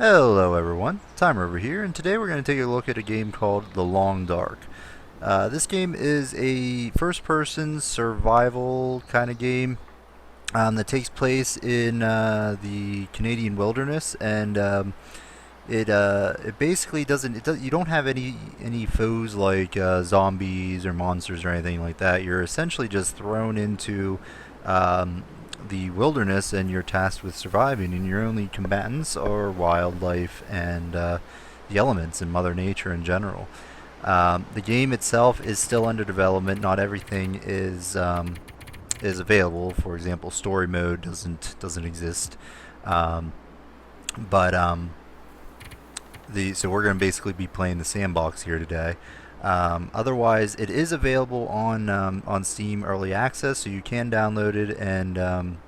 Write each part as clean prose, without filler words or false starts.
Hello everyone, Tymerover here, and today we're going to take a look at a game called The Long Dark. This game is a first-person survival kind of game that takes place in the Canadian wilderness, and it basically doesn't you don't have any foes like zombies or monsters or anything like that. You're essentially just thrown into um, the wilderness, and you're tasked with surviving, and your only combatants are wildlife and the elements and Mother Nature in general. The game itself is still under development. Not everything is available. For example, story mode doesn't exist. Um, but so we're going to basically be playing the sandbox here today. Otherwise, it is available on Steam Early Access, so you can download it and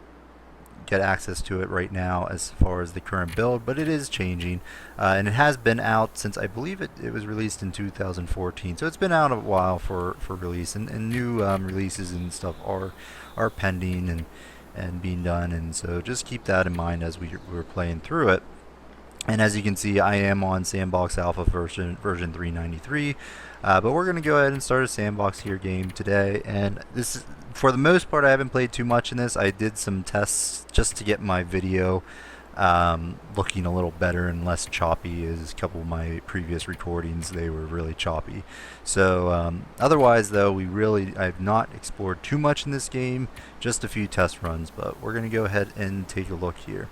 get access to it right now as far as the current build, but it is changing, and it has been out since I believe it was released in 2014, so it's been out a while for release, and new releases and stuff are pending and being done, and so just keep that in mind as we're playing through it. And as you can see, I am on Sandbox Alpha version 393, but we're going to go ahead and start a Sandbox here game today. And this is, for the most part, I haven't played too much in this. I did some tests just to get my video looking a little better and less choppy, as a couple of my previous recordings, they were really choppy. So otherwise, though, I've not explored too much in this game, just a few test runs, but we're going to go ahead and take a look here.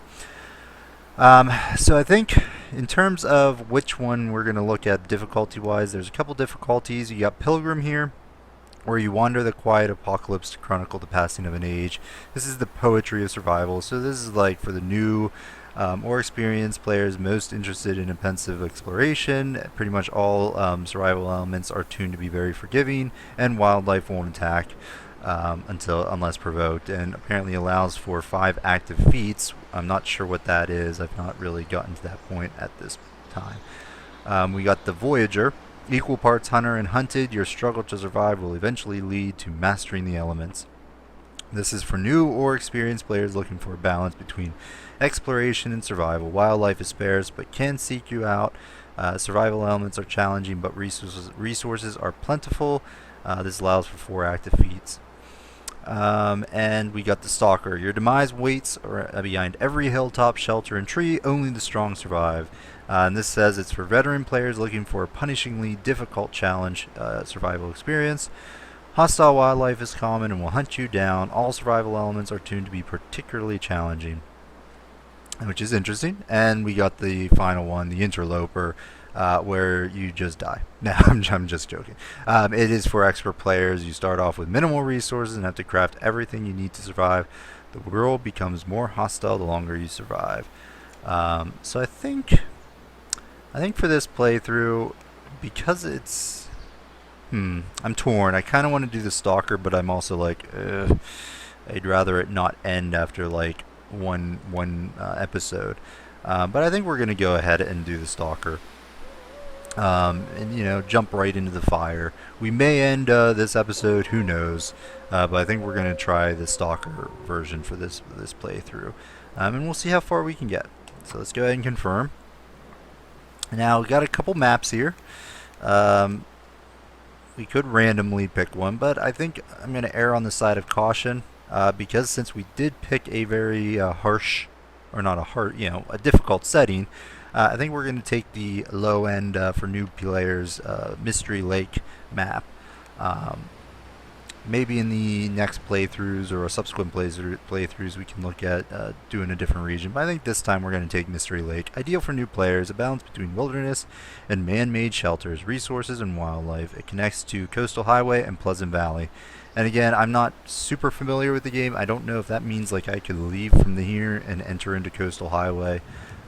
So I think in terms of which one we're going to look at difficulty-wise, there's a couple difficulties. You got Pilgrim here, where you wander the quiet apocalypse to chronicle the passing of an age. This is the poetry of survival, so this is like for the new or experienced players most interested in expansive exploration. Pretty much all survival elements are tuned to be very forgiving, and wildlife won't attack unless provoked, and apparently allows for 5 active feats. I'm not sure what that is. I've not really gotten to that point at this time. We got the Voyager, equal parts hunter and hunted. Your struggle to survive will eventually lead to mastering the elements. This is for new or experienced players looking for a balance between exploration and survival. Wildlife is sparse but can seek you out. Survival elements are challenging, but resources are plentiful. This allows for 4 active feats. And we got the Stalker. Your demise waits behind every hilltop, shelter, and tree. Only the strong survive. And this says it's for veteran players looking for a punishingly difficult challenge survival experience. Hostile wildlife is common and will hunt you down. All survival elements are tuned to be particularly challenging, which is interesting. And we got the final one, the Interloper, where you just die. No, I'm just joking. It is for expert players. You start off with minimal resources and have to craft everything you need to survive. The world becomes more hostile the longer you survive. So I think for this playthrough, because it's I'm torn. I kind of want to do the Stalker, but I'm also like, I'd rather it not end after like one episode. But I think we're gonna go ahead and do the Stalker. And jump right into the fire. We may end this episode, who knows, but I think we're going to try the Stalker version for this playthrough, and we'll see how far we can get. So let's go ahead and confirm. Now we've got a couple maps here. We could randomly pick one, but I think I'm going to err on the side of caution, because since we did pick a very harsh, or not a hard, a difficult setting, I think we're going to take the low end for new players, Mystery Lake map. Maybe in the next playthroughs or subsequent playthroughs we can look at doing a different region. But I think this time we're going to take Mystery Lake. Ideal for new players, a balance between wilderness and man-made shelters, resources and wildlife. It connects to Coastal Highway and Pleasant Valley. And again, I'm not super familiar with the game. I don't know if that means like I could leave from here and enter into Coastal Highway.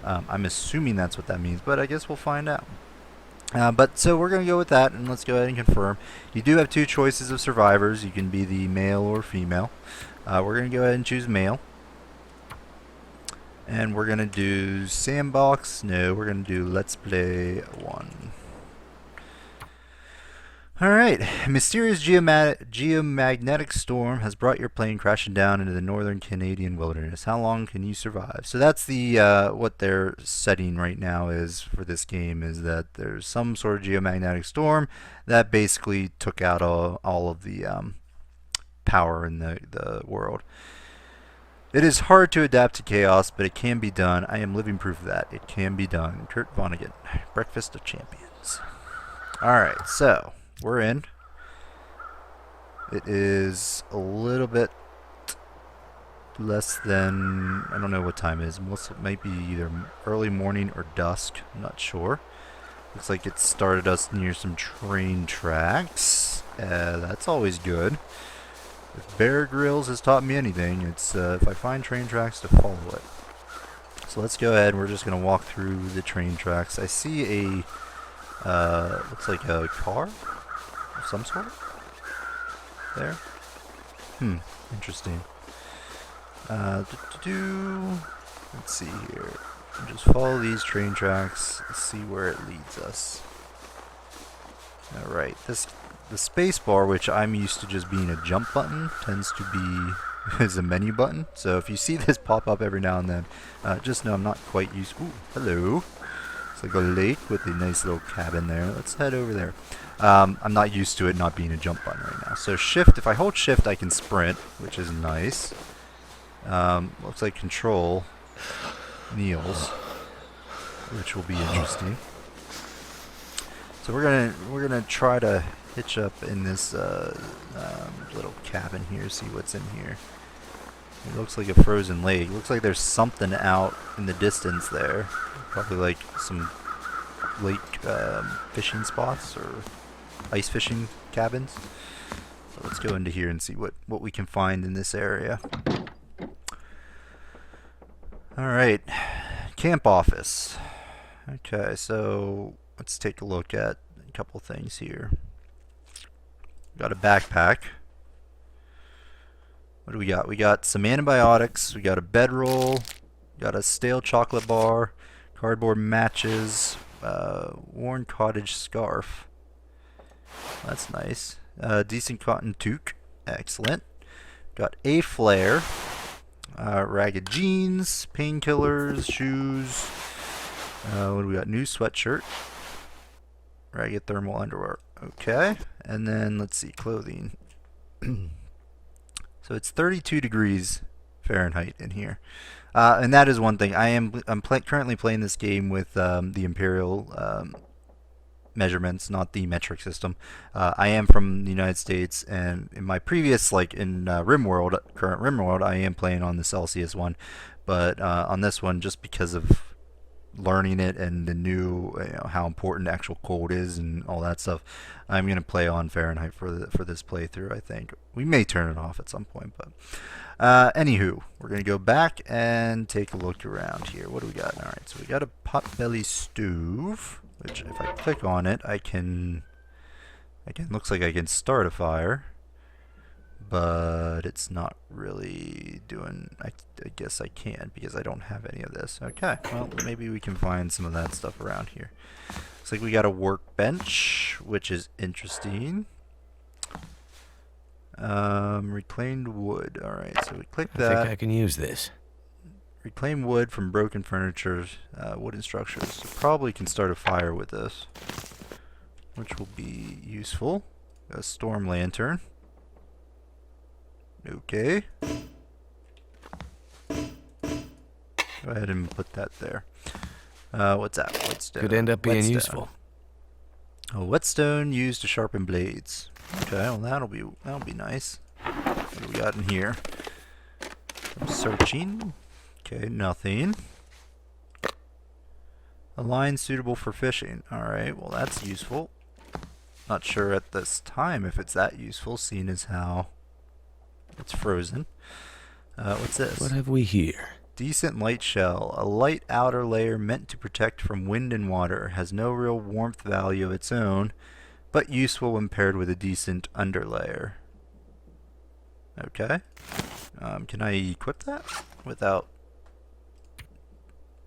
I'm assuming that's what that means, but I guess we'll find out. But so we're going to go with that, and let's go ahead and confirm. You do have 2 choices of survivors. You can be the male or female. We're going to go ahead and choose male. And we're going to do Sandbox. No, we're going to do Let's Play 1. Alright, a mysterious geomagnetic storm has brought your plane crashing down into the northern Canadian wilderness. How long can you survive? So that's the what they're setting right now is for this game is that there's some sort of geomagnetic storm that basically took out all of the power in the world. It is hard to adapt to chaos, but it can be done. I am living proof of that. It can be done. Kurt Vonnegut, Breakfast of Champions. Alright, so we're in. It is a little bit less than, I don't know what time it is. It might be either early morning or dusk. I'm not sure. Looks like it started us near some train tracks. That's always good. If Bear Grylls has taught me anything, it's if I find train tracks to follow it. So let's go ahead. We're just going to walk through the train tracks. I see a, looks like a car of some sort there. Interesting. Let's see here. Just follow these train tracks, see where it leads us. Alright, the space bar, which I'm used to just being a jump button, tends to be is a menu button. So if you see this pop up every now and then, just know I'm not quite used. Ooh, hello. It's like a lake with a nice little cabin there. Let's head over there. I'm not used to it not being a jump button right now. So shift, if I hold shift, I can sprint, which is nice. Looks like control kneels, which will be interesting. So we're gonna try to hitch up in this little cabin here, see what's in here. It looks like a frozen lake. Looks like there's something out in the distance there. Probably like some lake fishing spots or ice fishing cabins. So let's go into here and see what we can find in this area. Alright, camp office. Okay, so let's take a look at a couple things here. Got a backpack. What do we got? We got some antibiotics, we got a bedroll, got a stale chocolate bar, cardboard matches, worn cottage scarf. That's nice. Decent cotton toque. Excellent. Got a flare. Ragged jeans, painkillers, shoes. What do we got? New sweatshirt. Ragged thermal underwear. Okay. And then let's see, clothing. So it's 32 degrees Fahrenheit in here. And that is one thing. I'm currently playing this game with the Imperial measurements, not the metric system. I am from the United States, and in my previous, like in RimWorld, current RimWorld, I am playing on the Celsius one. But on this one, just because of learning it and the new, how important actual cold is and all that stuff, I'm gonna play on Fahrenheit for this playthrough. I think we may turn it off at some point, but anywho, we're gonna go back and take a look around here. What do we got? All right, so we got a potbelly stove, which if I click on it, I can looks like I can start a fire, but it's not really doing. I guess I can because I don't have any of this. Okay, well maybe we can find some of that stuff around here. Looks like we got a workbench, which is interesting. Reclaimed wood. All right, so we click that. I think I can use this. Reclaim wood from broken furniture, wooden structures. So probably can start a fire with this, which will be useful. A storm lantern. Okay. Go ahead and put that there. What's that? Whetstone. Could end up being Whetstone. useful. A whetstone used to sharpen blades. Okay, well that'll be nice. What do we got in here? I'm searching. Okay, nothing. A line suitable for fishing. Alright, well that's useful. Not sure at this time if it's that useful, seeing as how it's frozen. What's this? What have we here? Decent light shell. A light outer layer meant to protect from wind and water. Has no real warmth value of its own, but useful when paired with a decent underlayer. Okay. Can I equip that without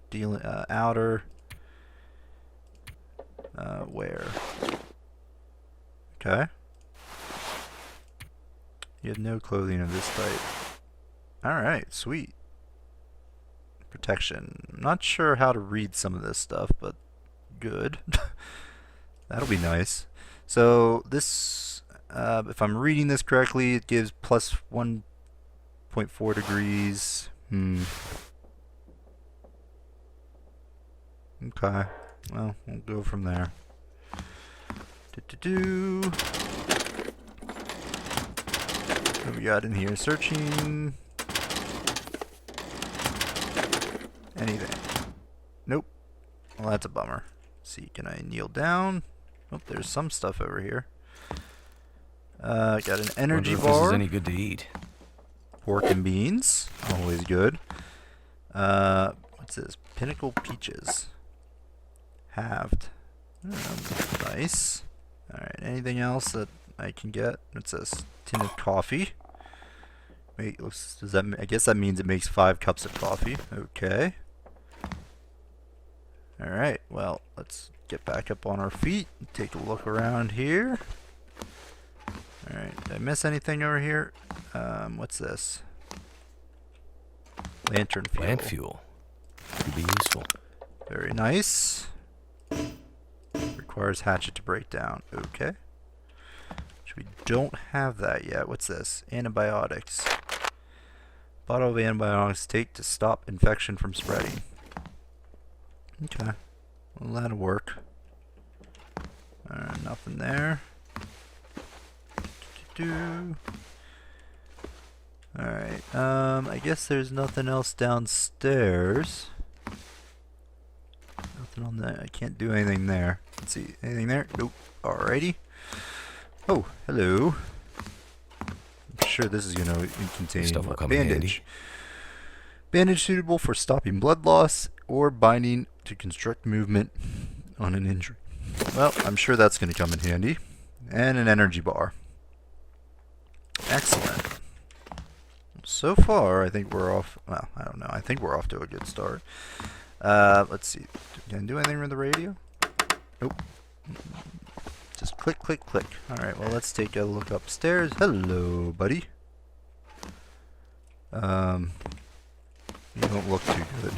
dealing outer? Where? Okay. You have no clothing of this type. Alright, sweet. Protection. Not sure how to read some of this stuff, but good. That'll be nice. So this, if I'm reading this correctly, it gives plus 1.4 degrees. Okay. Well, we'll go from there. What we got in here? Searching. Anything. Nope. Well, that's a bummer. Let's see, can I kneel down? Oh, there's some stuff over here. Got an energy bar. If this is any good to eat. Pork and beans. Always good. What's this? Pinnacle peaches. Halved. Nice. Alright, anything else that I can get? What's this? Tin of coffee. Wait, does that? I guess that means it makes 5 cups of coffee. Okay. Alright, well, let's get back up on our feet and take a look around here. Alright, did I miss anything over here? What's this? Lantern fuel. Lamp fuel. Could be useful. Very nice. Requires hatchet to break down. Okay. Which we don't have that yet. What's this? Antibiotics. Bottle of antibiotics take to stop infection from spreading. Okay. Well, that'll work. Nothing there. Alright, I guess there's nothing else downstairs. Nothing on that. I can't do anything there. Let's see. Anything there? Nope. Alrighty. Oh, hello. I'm sure this is going to contain a bandage. Bandage suitable for stopping blood loss or binding to constrict movement on an injury. Well, I'm sure that's going to come in handy. And an energy bar. Excellent. So far, I think we're off. Well, I don't know. I think we're off to a good start. Let's see. Can I do anything with the radio? Nope. Just click, click, click. Alright, well, let's take a look upstairs. Hello, buddy. You don't look too good.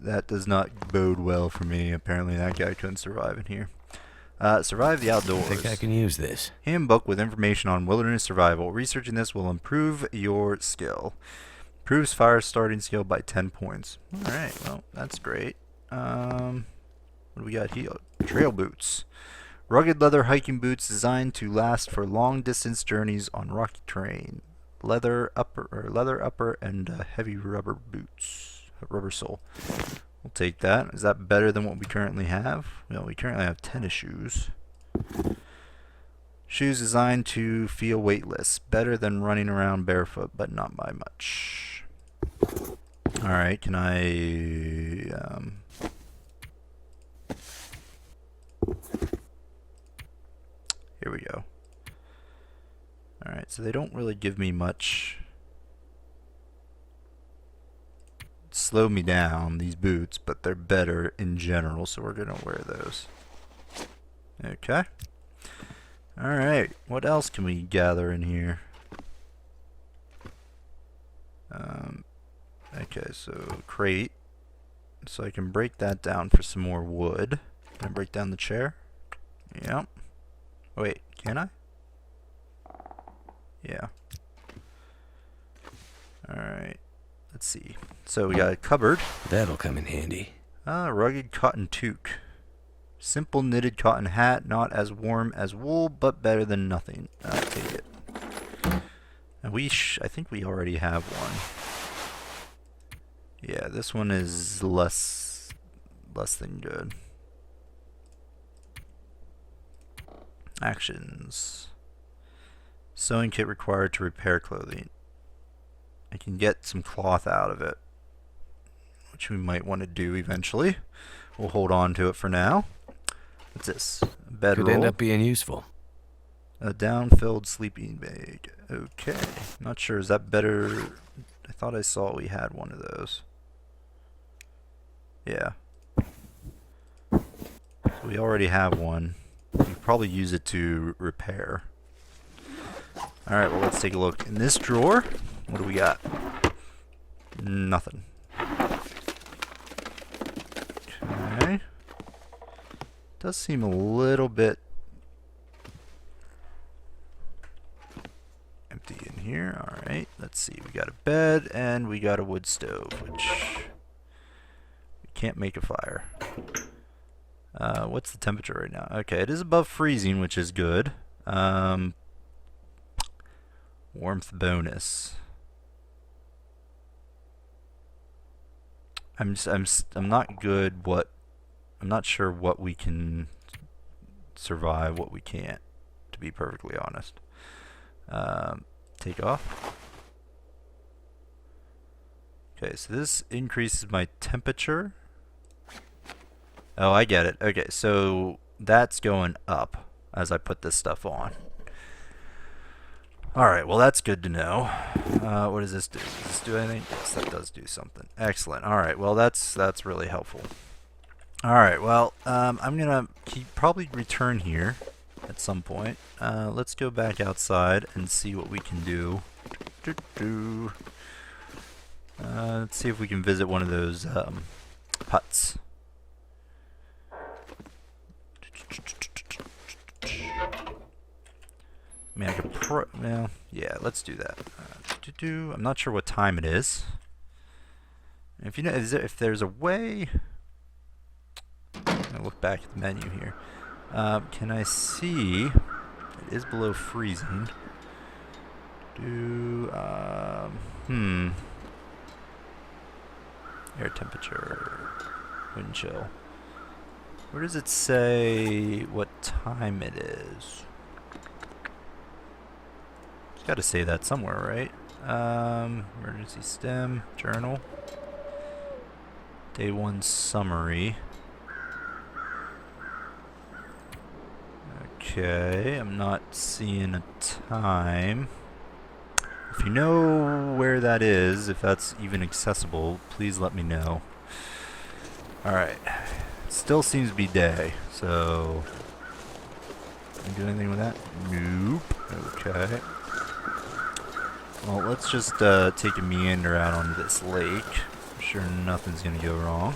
That does not bode well for me. Apparently that guy couldn't survive in here. Survive the outdoors. I think I can use this. Handbook with information on wilderness survival. Researching this will improve your skill. Improves fire starting skill by 10 points. Alright, well, that's great. What do we got here? Trail boots. Rugged leather hiking boots designed to last for long distance journeys on rocky terrain. Leather upper and heavy rubber boots. Rubber sole. We'll take that. Is that better than what we currently have? Well, we currently have tennis shoes. Shoes designed to feel weightless. Better than running around barefoot, but not by much. Alright, can I... Here we go. Alright, so they don't really give me much. Slow me down, these boots, but they're better in general, so we're gonna wear those. Okay. Alright, what else can we gather in here? Okay, so crate. So I can break that down for some more wood. Can I break down the chair? Yep. Wait, can I? Yeah. Alright. Let's see. So we got a cupboard. That'll come in handy. Rugged cotton toque. Simple knitted cotton hat, not as warm as wool, but better than nothing. I'll take it. And I think we already have one. Yeah, this one is less than good. Actions. Sewing kit required to repair clothing. I can get some cloth out of it, which we might want to do eventually. We'll hold on to it for now. What's this? A bedroll. Could end up being useful. A down-filled sleeping bag. Okay. Not sure. Is that better? I thought I saw we had one of those. Yeah. So We already have one. We could probably use it to repair. Alright, well, let's take a look. In this drawer, what do we got? Nothing. Okay. Does seem a little bit empty in here. Alright, let's see. We got a bed and we got a wood stove, which we can't make a fire. What's the temperature right now? Okay, it is above freezing, which is good. Warmth bonus. I'm not good. I'm not sure what we can survive, what we can't. To be perfectly honest. Take off. Okay, so this increases my temperature. Oh, I get it. Okay, so that's going up as I put this stuff on. Alright, well that's good to know. What does this do? Does this do anything? Yes, that does do something. Excellent. Alright, well that's really helpful. Alright, well, I'm gonna probably return here at some point. Let's go back outside and see what we can do. Let's see if we can visit one of those huts. I mean, I could well, yeah, let's do that. I'm not sure what time it is. If you know, if there's a way, I'm gonna look back at the menu here. Can I see? It is below freezing. Air temperature, wind chill. Where does it say what time it is? It's got to say that somewhere, right? Emergency stem, journal. Day 1 summary. Okay, I'm not seeing a time. If you know where that is, if that's even accessible, please let me know. Alright. Still seems to be day, so... Can I do anything with that? Nope. Okay. Well, let's just take a meander out onto this lake. I'm sure nothing's gonna go wrong.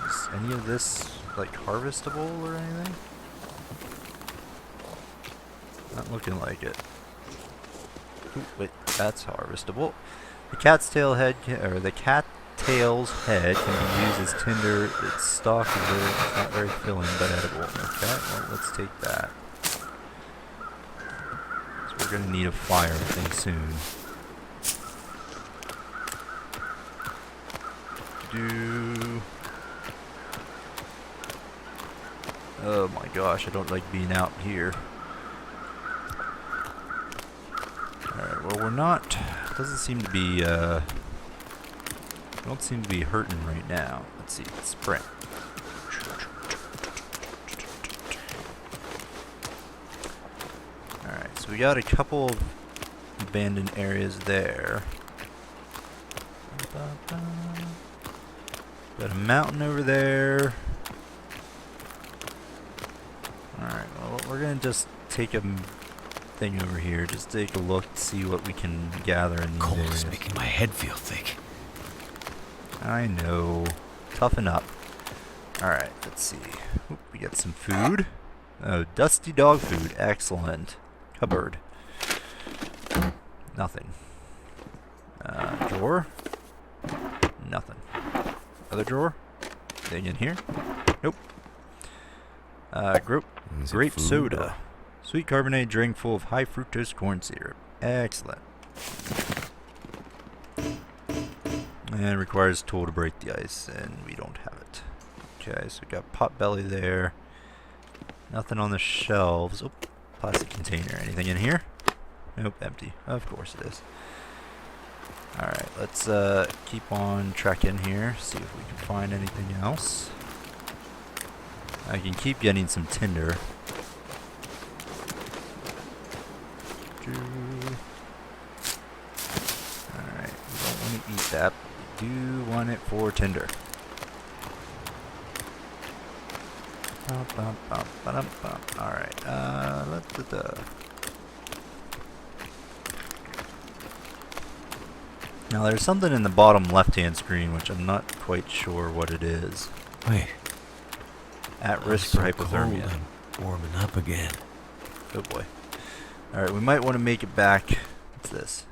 Is any of this like harvestable or anything? Not looking like it. Ooh, wait, that's harvestable. The cattail's head can be used as tinder. Its stalk is not very filling but edible. Okay, well let's take that. So we're gonna need a fire, I think, soon. Oh my gosh, I don't like being out here. Alright, well we're not, doesn't seem to be, don't seem to be hurting right now. Let's see, sprint. Alright, so we got a couple of abandoned areas there. Got a mountain over there. Alright, well we're gonna just take a thing over here, just take a look, see what we can gather in these Cold areas. is making my head feel thick. I know. Toughen up. Alright, let's see. Oop, we got some food. Oh, dusty dog food. Excellent. Cupboard. Nothing. Drawer. Nothing. Other drawer. Anything in here? Nope. Grape soda. Sweet carbonated drink full of high fructose corn syrup. Excellent. And requires tool to break the ice, and we don't have it. Okay, so we got pot belly there. Nothing on the shelves. Oh, plastic container. Anything in here? Nope, empty. Of course it is. Alright, let's keep on trekking here, see if we can find anything else. I can keep getting some tinder. Alright, we don't want to eat that. You do want it for tinder. Alright, let's do the... Now there's something in the bottom left-hand screen which I'm not quite sure what it is. Wait. At risk for hypothermia. Cold, I'm warming up again. Oh boy. Alright, we might want to make it back. What's this?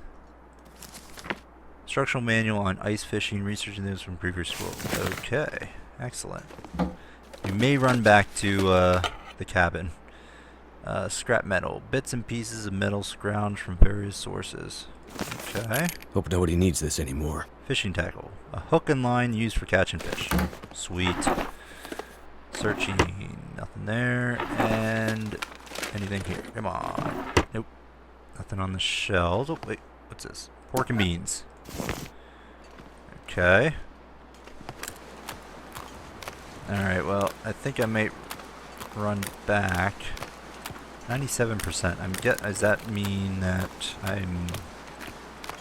Instructional manual on ice fishing, researching those from previous school. Okay, excellent. We may run back to the cabin. Scrap metal. Bits and pieces of metal scrounged from various sources. Okay. Hope nobody needs this anymore. Fishing tackle. A hook and line used for catching fish. Sweet. Searching. Nothing there. And anything here. Come on. Nope. Nothing on the shelves. Oh, wait. What's this? Pork and beans. Okay. Alright, well, I think I might run back. 97%. Does that mean that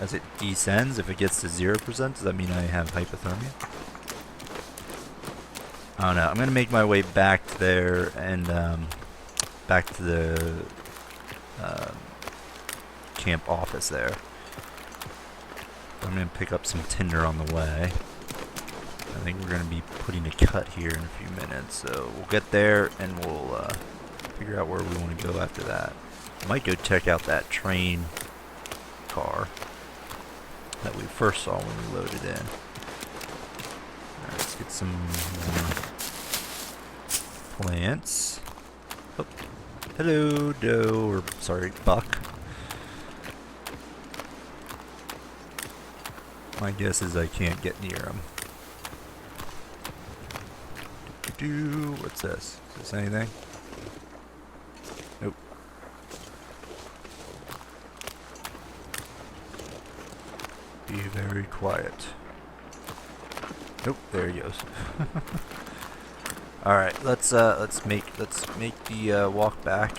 as it descends, if it gets to 0%, does that mean I have hypothermia? I don't know. I'm gonna make my way back there and back to the camp office there. I'm gonna pick up some tinder on the way. I think we're gonna be putting a cut here in a few minutes, so we'll get there and we'll figure out where we want to go after that. I might go check out that train car that we first saw when we loaded in. Alright, let's get some plants. Oh, hello, doe, or sorry, buck. My guess is I can't get near him. What's this? Is this anything? Nope. Be very quiet. Nope, there he goes. All right, let's make the walk back.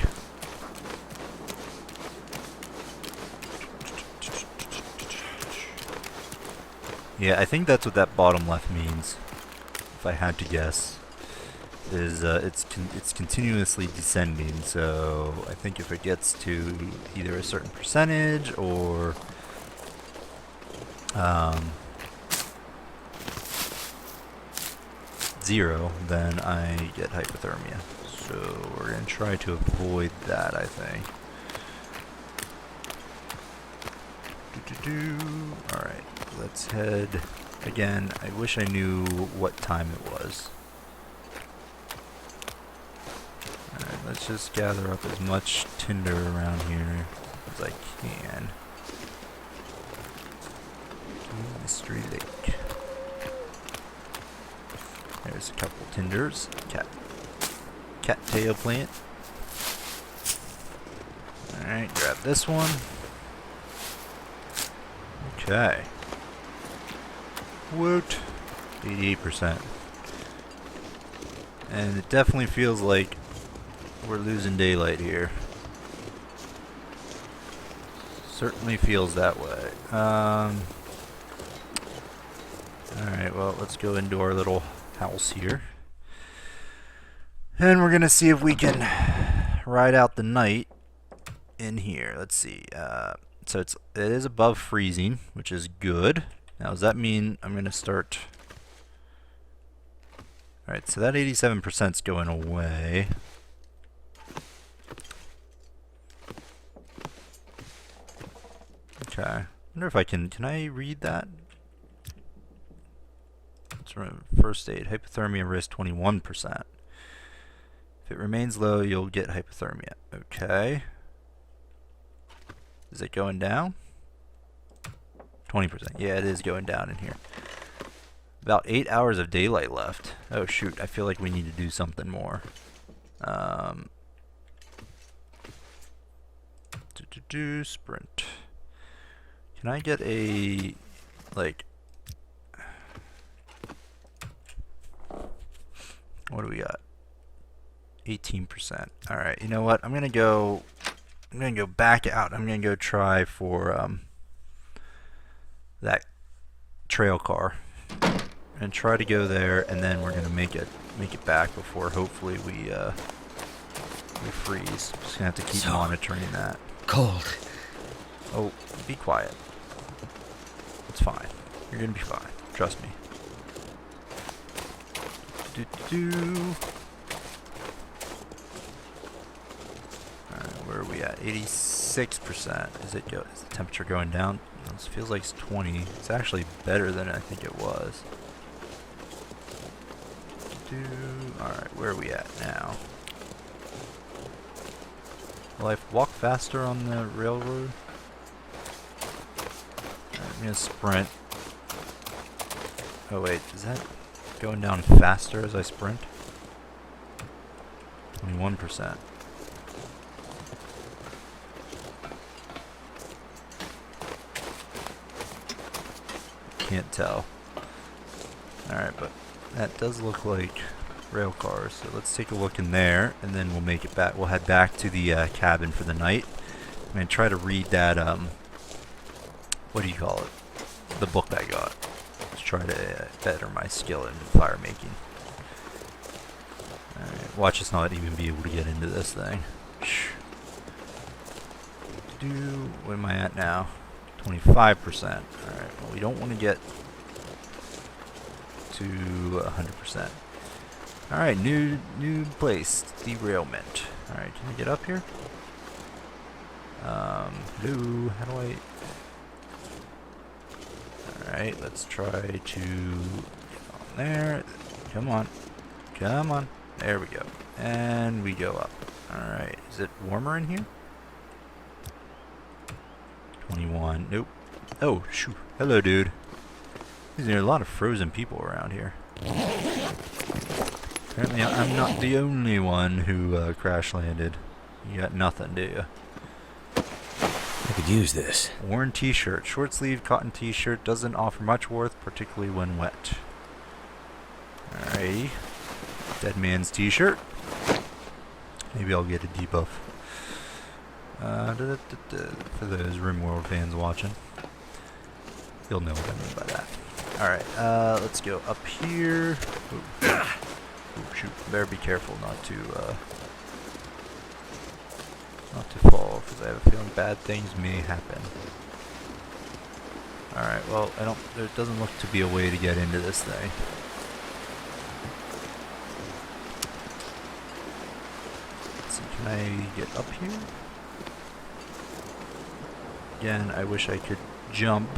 Yeah, I think that's what that bottom left means. If I had to guess, is it's continuously descending. So I think if it gets to either a certain percentage or zero, then I get hypothermia. So we're gonna try to avoid that, I think. Alright, let's head again. I wish I knew what time it was. Alright, let's just gather up as much tinder around here as I can. Mystery Lake. There's a couple tinders. Cattail plant. Alright, grab this one. Okay. Woot. 88%. And it definitely feels like we're losing daylight here. Certainly feels that way. Alright, well, let's go into our little house here. And we're gonna see if we can ride out the night in here. Let's see. So it is above freezing, which is good. Now, does that mean I'm gonna start? All right, so that 87% is going away. Okay. I wonder if I can I read that? Let's run first aid. Hypothermia risk 21%. If it remains low, you'll get hypothermia. Okay. Is it going down? 20%. Yeah, it is going down in here. About 8 hours of daylight left. Oh shoot, I feel like we need to do something more. Sprint. Can I get a, like, what do we got? 18%. Alright, you know what? I'm gonna go back out. I'm gonna go try for that trail car and try to go there, and then we're gonna make it back before hopefully we freeze. Just gonna have to keep monitoring that. Cold. Oh, be quiet. It's fine. You're gonna be fine. Trust me. Alright, where are we at? 86%. Is the temperature going down? This feels like it's 20. It's actually better than I think it was. Alright, where are we at now? Will I walk faster on the railroad? Alright, I'm gonna sprint. Oh wait, is that going down faster as I sprint? 21%. Can't tell. Alright, but that does look like rail cars, so let's take a look in there, and then we'll make it back. We'll head back to the cabin for the night. I'm gonna try to read that what do you call it? The book I got. Let's try to better my skill in fire making. Alright, watch us not even be able to get into this thing. What am I at now? 25%. Alright, well, we don't want to get to 100%. Alright, new place. Derailment. Alright, can we get up here? Hello, how do I... Alright, let's try to get on there. Come on. Come on. There we go. And we go up. Alright, is it warmer in here? 21. Nope. Oh, shoot. Hello, dude. There are a lot of frozen people around here. Apparently, I'm not the only one who crash landed. You got nothing, do you? I could use this. Worn t-shirt. Short sleeve cotton t-shirt doesn't offer much worth, particularly when wet. Alrighty. Dead man's t-shirt. Maybe I'll get a debuff. For those RimWorld fans watching, you'll know what I mean by that. Alright, let's go up here. Ooh, shoot, better be careful not to fall, because I have a feeling bad things may happen. Alright, well, there doesn't look to be a way to get into this thing. Let's see, can I get up here? Again, I wish I could jump.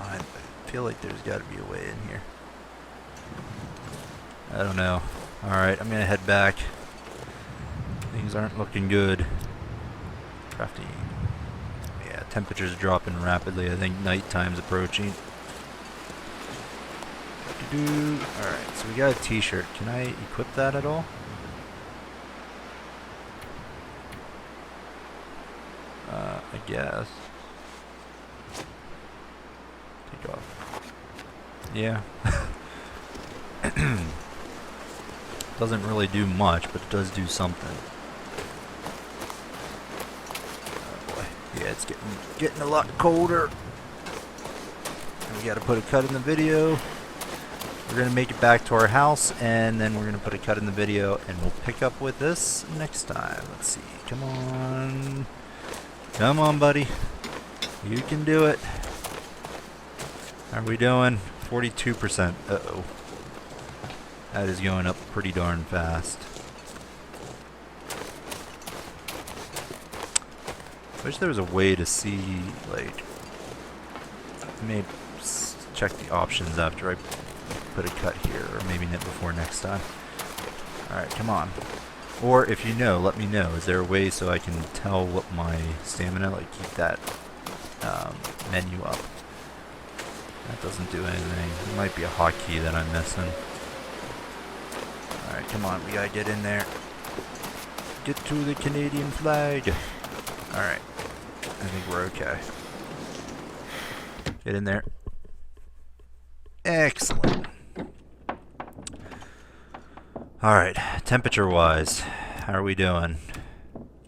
I feel like there's got to be a way in here. I don't know. Alright, I'm gonna head back. Things aren't looking good. Crafting. Yeah, temperature's dropping rapidly. I think nighttime's approaching. Alright, so we got a t-shirt. Can I equip that at all? I guess. Take off. Yeah. Doesn't really do much, but it does do something. Oh boy. Yeah, it's getting a lot colder. And we gotta put a cut in the video. We're gonna make it back to our house, and then we're gonna put a cut in the video, and we'll pick up with this next time. Let's see. Come on. Come on, buddy. You can do it. How are we doing? 42%. Uh-oh. That is going up pretty darn fast. Wish there was a way to see, like... I may check the options after I put a cut here, or maybe not before next time. Alright, come on. Or if you know, let me know. Is there a way so I can tell what my stamina, like keep that menu up? That doesn't do anything. It might be a hotkey that I'm missing. Alright, come on. We gotta get in there. Get to the Canadian flag. Alright. I think we're okay. Get in there. Excellent. Alright, temperature-wise, how are we doing?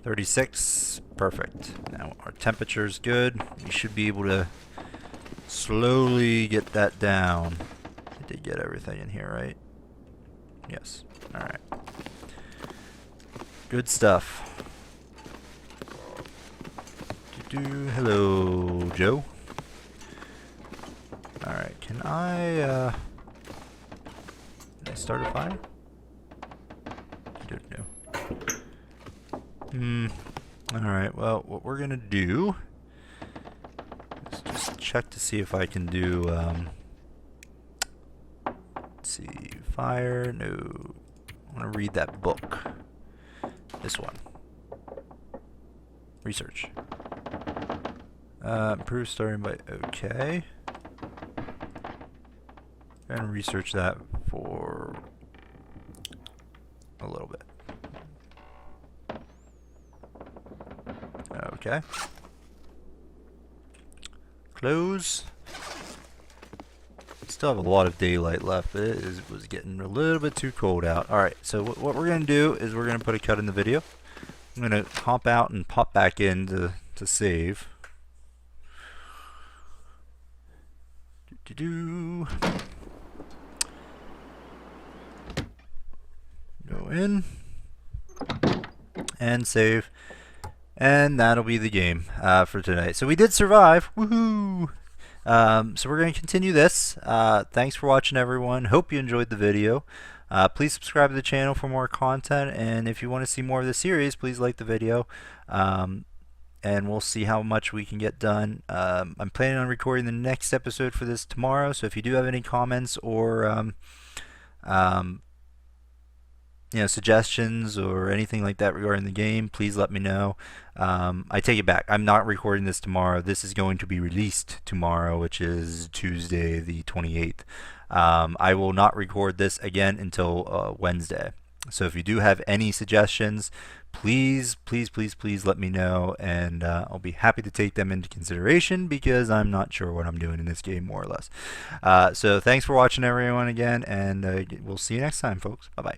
36. Perfect. Now our temperature's good. We should be able to slowly get that down. I did get everything in here, right? Yes. Alright. Good stuff. Hello, Joe. Alright, can I start a fire? No. Alright, well, what we're gonna do is just check to see if I can do, let's see, fire, no. I want to read that book. This one. Research. Improve starting by, okay. And research that for a little bit. Okay. Close. Still have a lot of daylight left, but was getting a little bit too cold out. Alright, so what we're going to do is we're going to put a cut in the video. I'm going to hop out and pop back in to save. Go in and save, and that'll be the game for tonight. So we did survive. Woohoo! So we're going to continue this. Thanks for watching, everyone. Hope you enjoyed the video. Please subscribe to the channel for more content, and if you want to see more of the series, please like the video. And we'll see how much we can get done. I'm planning on recording the next episode for this tomorrow, so if you do have any comments or suggestions or anything like that regarding the game, please let me know. I take it back. I'm not recording this tomorrow. This is going to be released tomorrow, which is Tuesday the 28th. I will not record this again until Wednesday. So if you do have any suggestions, please let me know, and I'll be happy to take them into consideration, because I'm not sure what I'm doing in this game, more or less. So thanks for watching, everyone, again, and we'll see you next time, folks. Bye-bye.